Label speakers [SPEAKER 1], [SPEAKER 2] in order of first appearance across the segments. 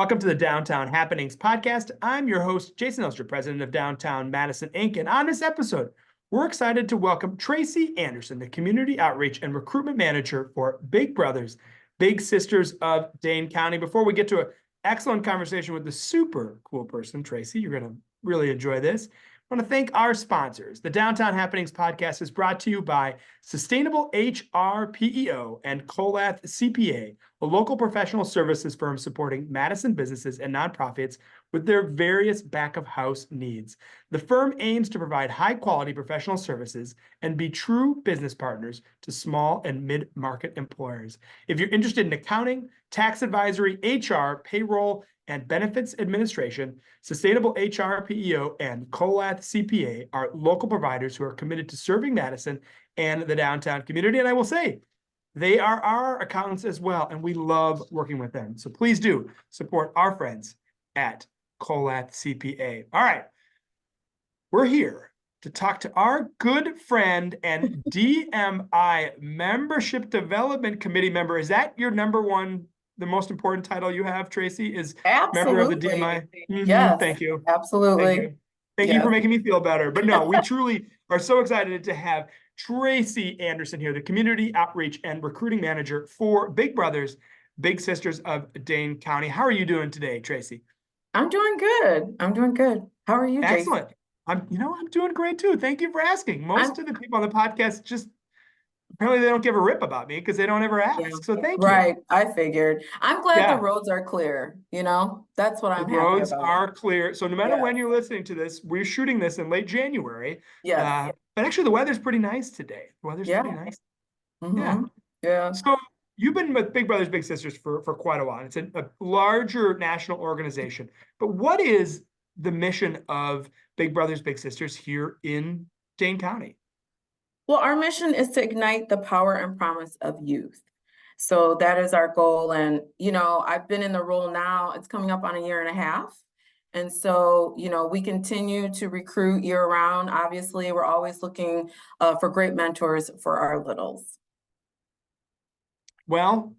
[SPEAKER 1] Welcome to the Downtown Happenings podcast. I'm your host, Jason Elster, president of Downtown Madison, Inc. And on this episode, we're excited to welcome Tracy Anderson, the community outreach and recruitment manager for Big Brothers, Big Sisters of Dane County. Before we get to an excellent conversation with the super cool person, Tracy, you're going to really enjoy this. I want to thank our sponsors. The Downtown Happenings podcast is brought to you by Sustainable HR PEO and Colath CPA, a local professional services firm supporting Madison businesses and nonprofits with their various back-of-house needs. The firm aims to provide high-quality professional services and be true business partners to small and mid-market employers. If you're interested in accounting, tax advisory, HR, payroll, and benefits administration, Sustainable HR PEO and Colath CPA are local providers who are committed to serving Madison and the downtown community. And I will say, they are our accountants as well, and we love working with them. So please do support our friends at Colath CPA. All right, we're here to talk to our good friend and DMI Membership Development Committee member. Is that your number one, the most important title you have, Tracy, is member of the DMI?
[SPEAKER 2] Yes,
[SPEAKER 1] thank you.
[SPEAKER 2] absolutely.
[SPEAKER 1] Thank you for making me feel better. But no, we truly are so excited to have Tracy Anderson here, the community outreach and recruiting manager for Big Brothers, Big Sisters of Dane County. How are you doing today, Tracy?
[SPEAKER 2] I'm doing good. How are you, Jason?
[SPEAKER 1] Excellent. I'm doing great too. Thank you for asking. Most of the people on the podcast just apparently they don't give a rip about me because they don't ever ask.
[SPEAKER 2] Yeah.
[SPEAKER 1] So thank you.
[SPEAKER 2] Right. I figured. I'm glad the roads are clear. That's what I'm happy about. The
[SPEAKER 1] roads are clear. So no matter when you're listening to this, we're shooting this in late January.
[SPEAKER 2] Yes.
[SPEAKER 1] But actually the weather's pretty nice today. The weather's pretty nice.
[SPEAKER 2] Yeah.
[SPEAKER 1] So you've been with Big Brothers Big Sisters for quite a while. It's a larger national organization. But what is the mission of Big Brothers Big Sisters here in Dane County?
[SPEAKER 2] Well, our mission is to ignite the power and promise of youth. So that is our goal. And, I've been in the role now, it's coming up on a year and a half. And so, we continue to recruit year round. Obviously, we're always looking for great mentors for our littles.
[SPEAKER 1] Well,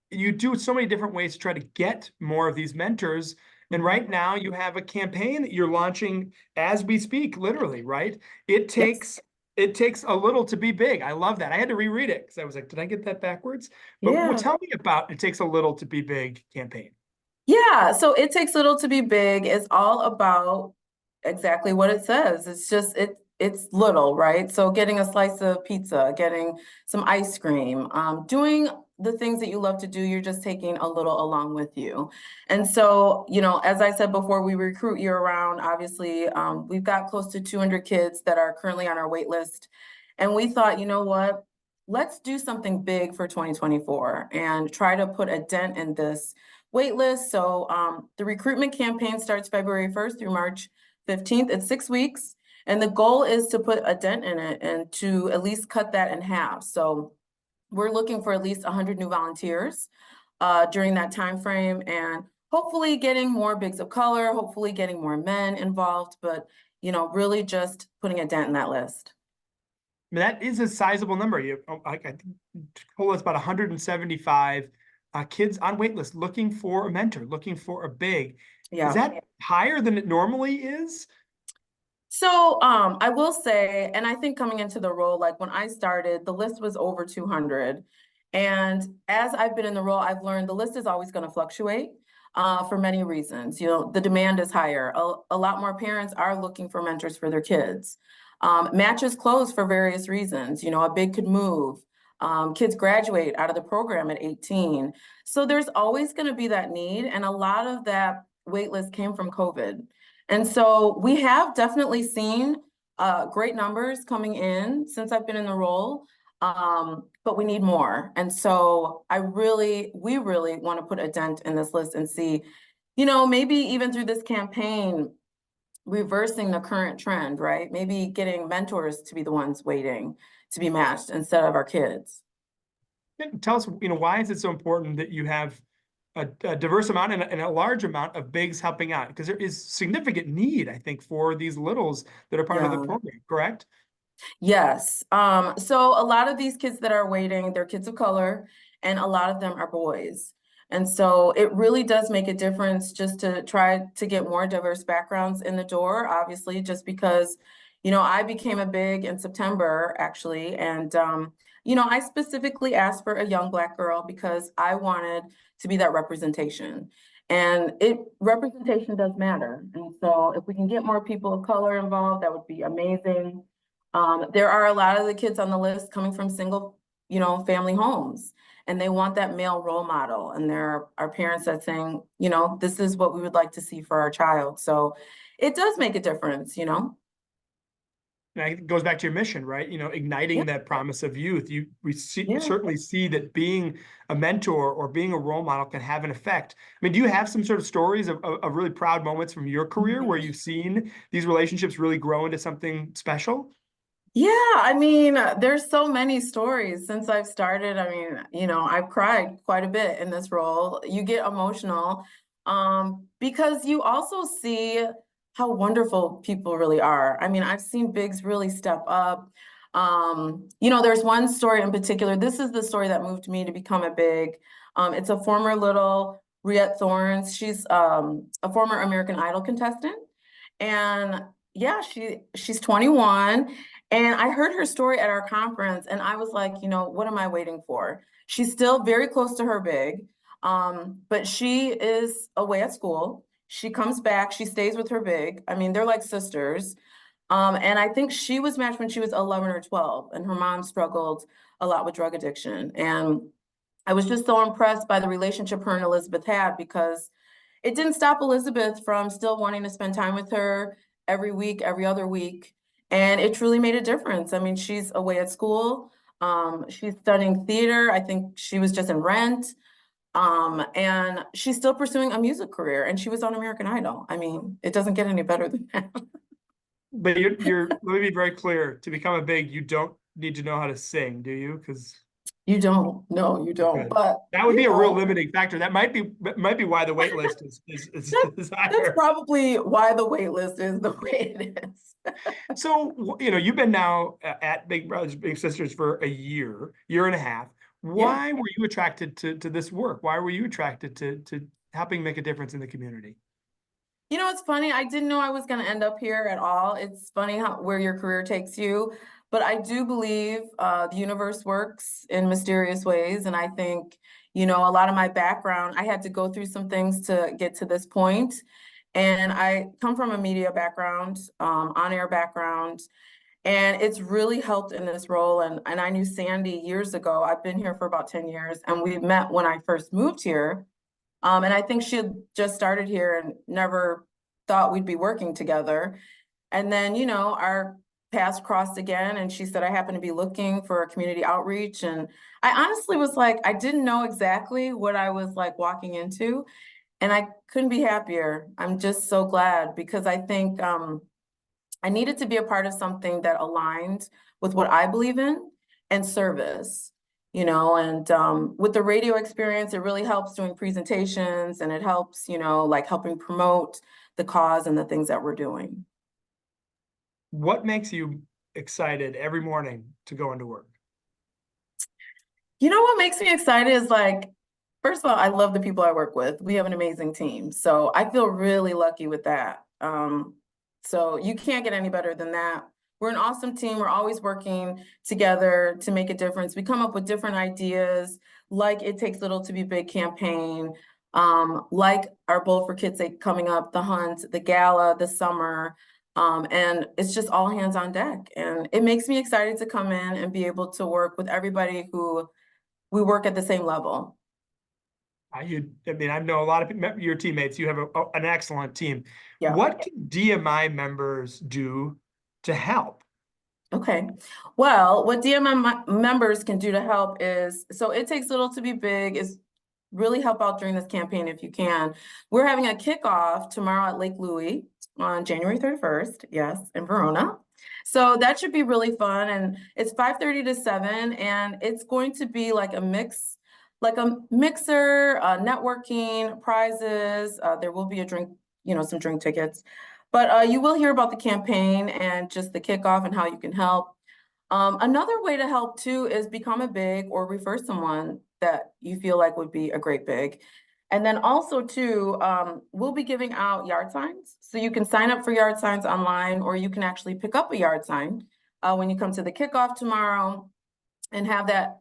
[SPEAKER 1] you do so many different ways to try to get more of these mentors. And right now you have a campaign that you're launching as we speak, literally, right? It takes a little to be big. I love that. I had to reread it because I was like, did I get that backwards? But tell me about It Takes a Little to Be Big campaign.
[SPEAKER 2] Yeah, so It Takes Little to Be Big is all about exactly what it says. It's just it's little, right? So getting a slice of pizza, getting some ice cream, doing the things that you love to do, you're just taking a little along with you. And so, as I said before, we recruit year round. Obviously, we've got close to 200 kids that are currently on our wait list. And we thought, you know what, let's do something big for 2024 and try to put a dent in this wait list. So the recruitment campaign starts February 1st through March 15th. It's 6 weeks. And the goal is to put a dent in it and to at least cut that in half. So we're looking for at least 100 new volunteers during that time frame, and hopefully getting more bigs of color, hopefully getting more men involved, but really just putting a dent in that list.
[SPEAKER 1] I mean, that is a sizable number. I think told us about 175 kids on wait list looking for a mentor, looking for a big. Is that higher than it normally is?
[SPEAKER 2] So I will say, and I think coming into the role, like when I started, the list was over 200. And as I've been in the role, I've learned the list is always going to fluctuate for many reasons. The demand is higher. A lot more parents are looking for mentors for their kids. Matches close for various reasons. A big could move. Kids graduate out of the program at 18. So there's always going to be that need. And a lot of that wait list came from COVID. And so we have definitely seen great numbers coming in since I've been in the role, but we need more. And so we really want to put a dent in this list and see, maybe even through this campaign, reversing the current trend, right? Maybe getting mentors to be the ones waiting to be matched instead of our kids.
[SPEAKER 1] Tell us, why is it so important that you have a diverse amount and a large amount of bigs helping out? Because there is significant need, I think, for these littles that are part of the program, correct?
[SPEAKER 2] Yes. So a lot of these kids that are waiting, they're kids of color, and a lot of them are boys. And so it really does make a difference just to try to get more diverse backgrounds in the door, obviously, just because, I became a big in September actually. And, I specifically asked for a young Black girl because I wanted to be that representation. And representation does matter. And so if we can get more people of color involved, that would be amazing. There are a lot of the kids on the list coming from single, family homes, and they want that male role model. And there are parents that saying, this is what we would like to see for our child. So it does make a difference.
[SPEAKER 1] And it goes back to your mission, right?
[SPEAKER 2] Yeah,
[SPEAKER 1] Igniting that promise of youth. We
[SPEAKER 2] yeah.
[SPEAKER 1] certainly see that being a mentor or being a role model can have an effect. I mean, do you have some sort of stories of really proud moments from your career where you've seen these relationships really grow into something special?
[SPEAKER 2] Yeah, I mean, there's so many stories since I've started. I mean, I've cried quite a bit in this role. You get emotional, because you also see how wonderful people really are. I mean, I've seen bigs really step up. There's one story in particular. This is the story that moved me to become a big. It's a former little Riette Thorns. She's a former American Idol contestant. And yeah, she's 21. And I heard her story at our conference, and I was like, what am I waiting for? She's still very close to her big, but she is away at school. She comes back, she stays with her big. I mean, they're like sisters. And I think she was matched when she was 11 or 12, and her mom struggled a lot with drug addiction. And I was just so impressed by the relationship her and Elizabeth had, because it didn't stop Elizabeth from still wanting to spend time with her every week, every other week. And it truly made a difference. I mean, she's away at school. She's studying theater. I think she was just in Rent. And she's still pursuing a music career, and she was on American Idol. I mean, it doesn't get any better than that.
[SPEAKER 1] But let me be very clear. To become a big, you don't need to know how to sing, do you? Because
[SPEAKER 2] You don't. No, you don't.
[SPEAKER 1] good.
[SPEAKER 2] But
[SPEAKER 1] That would be a real limiting factor. That might be why the wait list is
[SPEAKER 2] that's
[SPEAKER 1] higher.
[SPEAKER 2] probably why the wait list is the way it is.
[SPEAKER 1] So, you've been now at Big Brothers Big Sisters for a year and a half.
[SPEAKER 2] Yeah.
[SPEAKER 1] Why were you attracted to this work? Why were you attracted to helping make a difference in the community?
[SPEAKER 2] It's funny. I didn't know I was going to end up here at all. It's funny where your career takes you, but I do believe the universe works in mysterious ways. And I think, a lot of my background, I had to go through some things to get to this point. And I come from a media background, on-air background, and it's really helped in this role. And I knew Sandy years ago. I've been here for about 10 years, and we met when I first moved here. And I think she had just started here and never thought we'd be working together. And then, our paths crossed again, and she said, I happen to be looking for a community outreach. And I honestly was like, I didn't know exactly what I was like walking into, and I couldn't be happier. I'm just so glad, because I think I needed to be a part of something that aligned with what I believe in and service. And with the radio experience, it really helps doing presentations, and it helps, like helping promote the cause and the things that we're doing.
[SPEAKER 1] What makes you excited every morning to go into work?
[SPEAKER 2] What makes me excited is like, first of all, I love the people I work with. We have an amazing team. So I feel really lucky with that. So you can't get any better than that. We're an awesome team. We're always working together to make a difference. We come up with different ideas, like It Takes Little to Be Big campaign, like our Bowl for Kids Sake coming up, the hunt, the gala, the summer. And it's just all hands on deck. And it makes me excited to come in and be able to work with everybody who we work at the same level.
[SPEAKER 1] I know a lot of your teammates. You have an excellent team.
[SPEAKER 2] Yeah.
[SPEAKER 1] What can DMI members do to help?
[SPEAKER 2] Okay. Well, what DMI members can do to help is, so It Takes Little to Be Big is really help out during this campaign if you can. We're having a kickoff tomorrow at Lake Louie on January 31st. Yes, in Verona. So that should be really fun. And it's 5:30 to 7, and it's going to be like a mix, like a mixer, networking, prizes. There will be a drink, some drink tickets. But you will hear about the campaign and just the kickoff and how you can help. Another way to help too is become a big or refer someone that you feel like would be a great big. And then also too, we'll be giving out yard signs. So you can sign up for yard signs online, or you can actually pick up a yard sign when you come to the kickoff tomorrow and have that,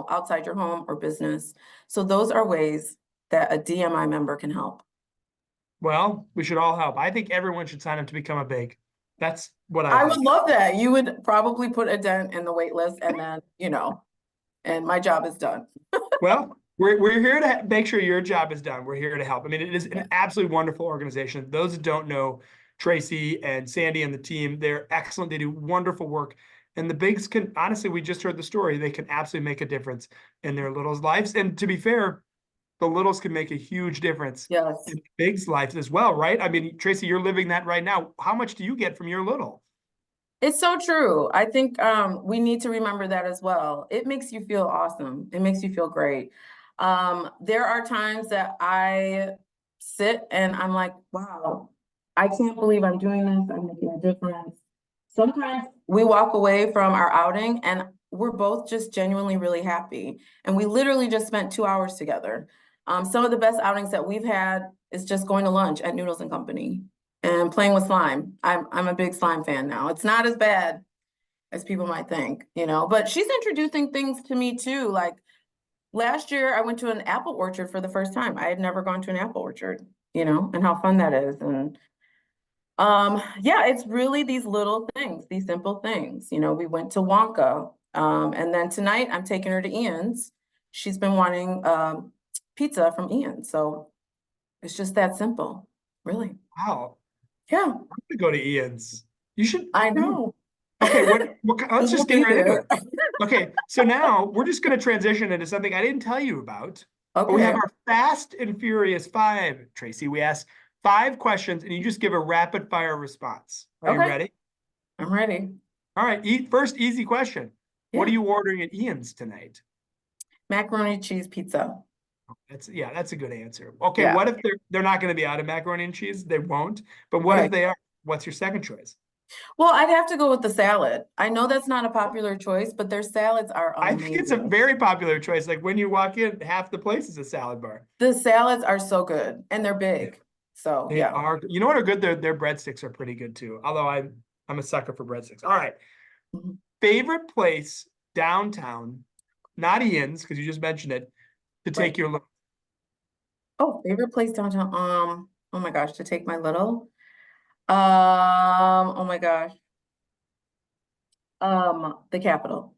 [SPEAKER 2] outside your home or business. So those are ways that a DMI member can help.
[SPEAKER 1] Well, we should all help. I think everyone should sign up to become a big. That's what I
[SPEAKER 2] I
[SPEAKER 1] think.
[SPEAKER 2] would love that. You would probably put a dent in the wait list, and then, and my job is done.
[SPEAKER 1] Well, we're here to make sure your job is done. We're here to help. I mean, it is an absolutely wonderful organization. Those that don't know Tracy and Sandy and the team, they're excellent. They do wonderful work. And the bigs can, honestly, we just heard the story. They can absolutely make a difference in their littles' lives. And to be fair, the littles can make a huge difference
[SPEAKER 2] Yes.
[SPEAKER 1] in bigs' lives as well, right? I mean, Tracy, you're living that right now. How much do you get from your little?
[SPEAKER 2] It's so true. I think we need to remember that as well. It makes you feel awesome. It makes you feel great. There are times that I sit and I'm like, wow, I can't believe I'm doing this. I'm making a difference. Sometimes we walk away from our outing and we're both just genuinely really happy. And we literally just spent 2 hours together. Some of the best outings that we've had is just going to lunch at Noodles and Company and playing with slime. I'm a big slime fan now. It's not as bad as people might think, but she's introducing things to me too. Like last year I went to an apple orchard for the first time. I had never gone to an apple orchard, and how fun that is. And yeah, it's really these little things, these simple things. We went to Wonka. And then tonight I'm taking her to Ian's. She's been wanting pizza from Ian. So it's just that simple, really.
[SPEAKER 1] Wow.
[SPEAKER 2] Yeah.
[SPEAKER 1] I'm gonna go to Ian's. You should.
[SPEAKER 2] I know.
[SPEAKER 1] Okay, let's just get right into it.
[SPEAKER 2] there.
[SPEAKER 1] Okay, so now we're just going to transition into something I didn't tell you about. But we have
[SPEAKER 2] Okay.
[SPEAKER 1] our Fast and Furious 5, Tracy. We ask 5 questions and you just give a rapid fire response. Are you
[SPEAKER 2] Okay.
[SPEAKER 1] ready?
[SPEAKER 2] I'm ready.
[SPEAKER 1] All right, first easy question. What are
[SPEAKER 2] Yeah.
[SPEAKER 1] you ordering at Ian's tonight?
[SPEAKER 2] Macaroni and cheese pizza.
[SPEAKER 1] That's a good answer. Okay,
[SPEAKER 2] Yeah.
[SPEAKER 1] what if they're not going to be out of macaroni and cheese? They won't. But what if
[SPEAKER 2] Right.
[SPEAKER 1] they are? What's your second choice?
[SPEAKER 2] Well, I'd have to go with the salad. I know that's not a popular choice, but their salads are
[SPEAKER 1] I think it's a
[SPEAKER 2] amazing.
[SPEAKER 1] very popular choice. Like when you walk in, half the place is a salad bar.
[SPEAKER 2] The salads are so good and they're big. So
[SPEAKER 1] They
[SPEAKER 2] yeah.
[SPEAKER 1] are. You know what are good? Their breadsticks are pretty good too. Although I'm a sucker for breadsticks. All right.
[SPEAKER 2] Mhm.
[SPEAKER 1] Favorite place downtown, not Ian's, because you just mentioned it, to take
[SPEAKER 2] Right.
[SPEAKER 1] your little.
[SPEAKER 2] Oh, favorite place downtown. Oh my gosh, to take my little. Oh my gosh. The Capitol.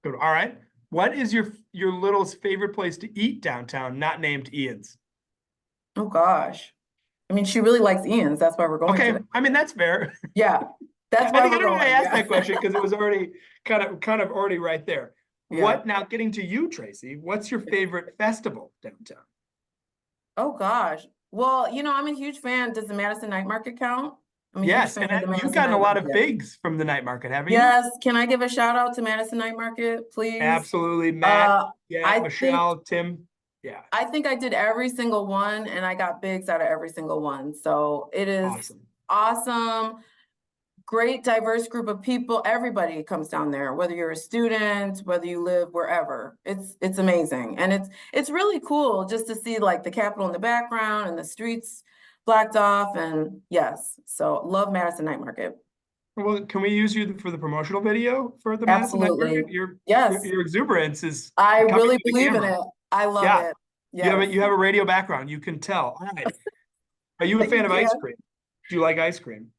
[SPEAKER 1] Good. All right. What is your little's favorite place to eat downtown, not named Ian's?
[SPEAKER 2] Oh gosh. I mean, she really likes Ian's. That's why we're going
[SPEAKER 1] Okay,
[SPEAKER 2] today.
[SPEAKER 1] I mean that's fair.
[SPEAKER 2] Yeah. That's
[SPEAKER 1] I
[SPEAKER 2] why
[SPEAKER 1] think I
[SPEAKER 2] we're
[SPEAKER 1] don't know why I
[SPEAKER 2] going.
[SPEAKER 1] asked
[SPEAKER 2] Yeah.
[SPEAKER 1] that question because it was already kind of already right there.
[SPEAKER 2] Yeah.
[SPEAKER 1] Now getting to you, Tracy, what's your favorite festival downtown?
[SPEAKER 2] Oh gosh. Well, I'm a huge fan. Does the Madison Night Market count? I'm a huge
[SPEAKER 1] Yes,
[SPEAKER 2] fan
[SPEAKER 1] and
[SPEAKER 2] of the
[SPEAKER 1] you've
[SPEAKER 2] Madison
[SPEAKER 1] gotten a
[SPEAKER 2] Night
[SPEAKER 1] lot of
[SPEAKER 2] Market.
[SPEAKER 1] bigs from the night market, haven't you?
[SPEAKER 2] Yes. Can I give a shout out to Madison Night Market, please?
[SPEAKER 1] Absolutely. Matt, yeah,
[SPEAKER 2] I
[SPEAKER 1] Michelle, Tim. Yeah.
[SPEAKER 2] I think I did every single one and I got bigs out of every single one. So it is
[SPEAKER 1] Awesome.
[SPEAKER 2] awesome. Great diverse group of people. Everybody comes down there, whether you're a student, whether you live wherever. It's amazing. And it's really cool just to see like the Capitol in the background and the streets blocked off. And yes, so love Madison Night Market.
[SPEAKER 1] Well, can we use you for the promotional video for the Madison Night
[SPEAKER 2] Absolutely.
[SPEAKER 1] Market?
[SPEAKER 2] Yes,
[SPEAKER 1] Your exuberance is
[SPEAKER 2] I
[SPEAKER 1] coming
[SPEAKER 2] really
[SPEAKER 1] to the
[SPEAKER 2] believe in
[SPEAKER 1] camera.
[SPEAKER 2] it. I love
[SPEAKER 1] Yeah.
[SPEAKER 2] it.
[SPEAKER 1] You
[SPEAKER 2] Yes.
[SPEAKER 1] have a radio background. You can tell. All right. Are you a fan of
[SPEAKER 2] Yeah.
[SPEAKER 1] ice cream? Do you like ice cream?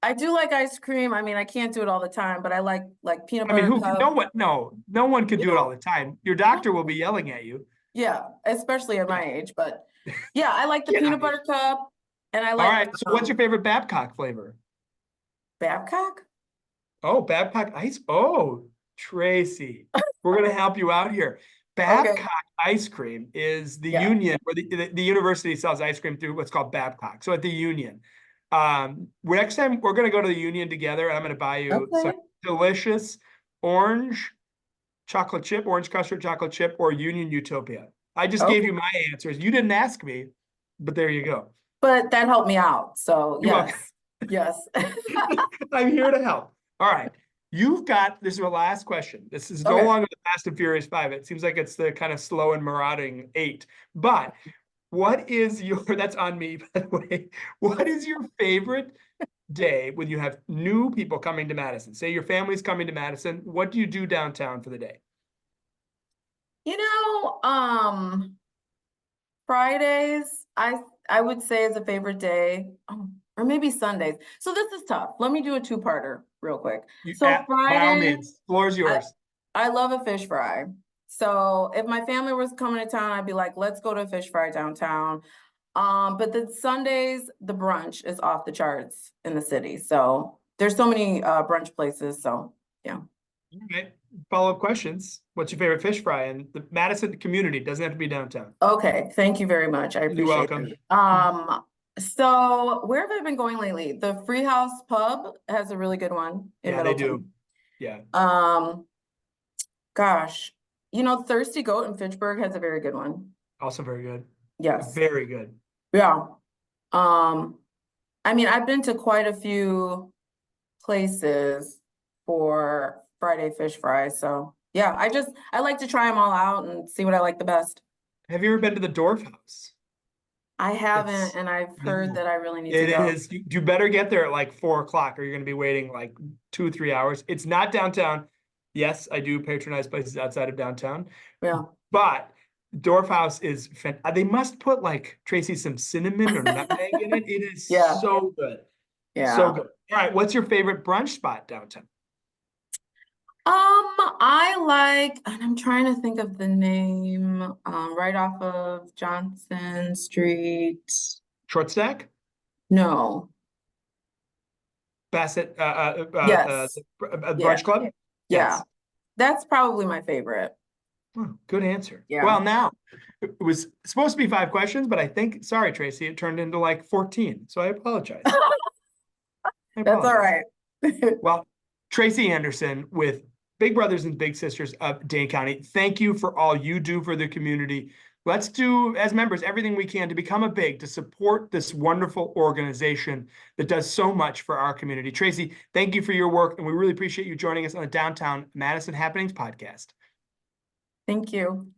[SPEAKER 2] I do like ice cream. I mean, I can't do it all the time, but I like peanut
[SPEAKER 1] I mean,
[SPEAKER 2] butter cup.
[SPEAKER 1] no one could
[SPEAKER 2] You
[SPEAKER 1] do it all
[SPEAKER 2] know,
[SPEAKER 1] the time. Your doctor will be yelling at you.
[SPEAKER 2] Yeah, especially at my age. But yeah, I like the
[SPEAKER 1] Yeah.
[SPEAKER 2] peanut butter cup and I
[SPEAKER 1] All
[SPEAKER 2] like
[SPEAKER 1] right. So what's your favorite Babcock flavor?
[SPEAKER 2] Babcock.
[SPEAKER 1] Oh, Babcock ice. Oh, Tracy, we're gonna help you out here.
[SPEAKER 2] Okay.
[SPEAKER 1] Babcock ice cream is the
[SPEAKER 2] Yeah.
[SPEAKER 1] union where the university sells ice cream through what's called Babcock. So at the union, next time we're gonna go to the union together. I'm gonna buy you some
[SPEAKER 2] Okay.
[SPEAKER 1] delicious orange chocolate chip, orange custard chocolate chip, or Union Utopia. I just gave
[SPEAKER 2] Okay.
[SPEAKER 1] you my answers. You didn't ask me, but there you go.
[SPEAKER 2] But that helped me out. So
[SPEAKER 1] You're welcome.
[SPEAKER 2] yes. Yes.
[SPEAKER 1] I'm here to help. All right. This is my last question. This is no
[SPEAKER 2] Okay.
[SPEAKER 1] longer the Fast and Furious 5. It seems like it's the kind of slow and marauding 8. But what is that's on me, by the way. What is your favorite day when you have new people coming to Madison? Say your family's coming to Madison. What do you do downtown for the day?
[SPEAKER 2] You know, Fridays, I would say is a favorite day, or maybe Sundays. So this is tough. Let me do a two-parter real quick. So
[SPEAKER 1] By all
[SPEAKER 2] Fridays,
[SPEAKER 1] means, floor's yours.
[SPEAKER 2] I love a fish fry. So if my family was coming to town, I'd be like, let's go to a fish fry downtown. But then Sundays, the brunch is off the charts in the city. So there's so many brunch places. So yeah.
[SPEAKER 1] Okay. Follow-up questions. What's your favorite fish fry? And the Madison community doesn't have to be downtown.
[SPEAKER 2] Okay, thank you very much. I
[SPEAKER 1] You're
[SPEAKER 2] appreciate
[SPEAKER 1] welcome.
[SPEAKER 2] it. So where have I been going lately? The Free House Pub has a really good one in
[SPEAKER 1] Yeah, they
[SPEAKER 2] Middleton.
[SPEAKER 1] do. Yeah.
[SPEAKER 2] Gosh, you know, Thirsty Goat in Fitchburg has a very good one.
[SPEAKER 1] Also very good.
[SPEAKER 2] Yes.
[SPEAKER 1] Very good.
[SPEAKER 2] Yeah. I mean, I've been to quite a few places for Friday fish fries. So yeah, I like to try them all out and see what I like the best.
[SPEAKER 1] Have you ever been to the Dorf House?
[SPEAKER 2] I haven't, and I've heard that I really need to
[SPEAKER 1] It
[SPEAKER 2] go.
[SPEAKER 1] is. You better get there at like 4 o'clock or you're going to be waiting like 2-3 hours. It's not downtown. Yes, I do patronize places outside of downtown.
[SPEAKER 2] Yeah.
[SPEAKER 1] But Dorf House is they must put like Tracy some cinnamon or nutmeg in it. It is
[SPEAKER 2] Yeah.
[SPEAKER 1] so good.
[SPEAKER 2] Yeah.
[SPEAKER 1] So good. All right. What's your favorite brunch spot downtown?
[SPEAKER 2] I like, and I'm trying to think of the name, right off of Johnson Street.
[SPEAKER 1] Short Stack?
[SPEAKER 2] No.
[SPEAKER 1] Bassett,
[SPEAKER 2] Yes.
[SPEAKER 1] Brunch
[SPEAKER 2] Yeah.
[SPEAKER 1] Club?
[SPEAKER 2] Yeah.
[SPEAKER 1] Yes.
[SPEAKER 2] That's probably my favorite.
[SPEAKER 1] Oh, good answer.
[SPEAKER 2] Yeah.
[SPEAKER 1] Well, now it was supposed to be 5 questions, but I think, sorry, Tracy, it turned into like 14. So I apologize.
[SPEAKER 2] That's all right.
[SPEAKER 1] Well, Tracy Anderson with Big Brothers and Big Sisters of Dane County, thank you for all you do for the community. Let's do, as members, everything we can to become a big, to support this wonderful organization that does so much for our community. Tracy, thank you for your work, and we really appreciate you joining us on the Downtown Madison Happenings podcast.
[SPEAKER 2] Thank you.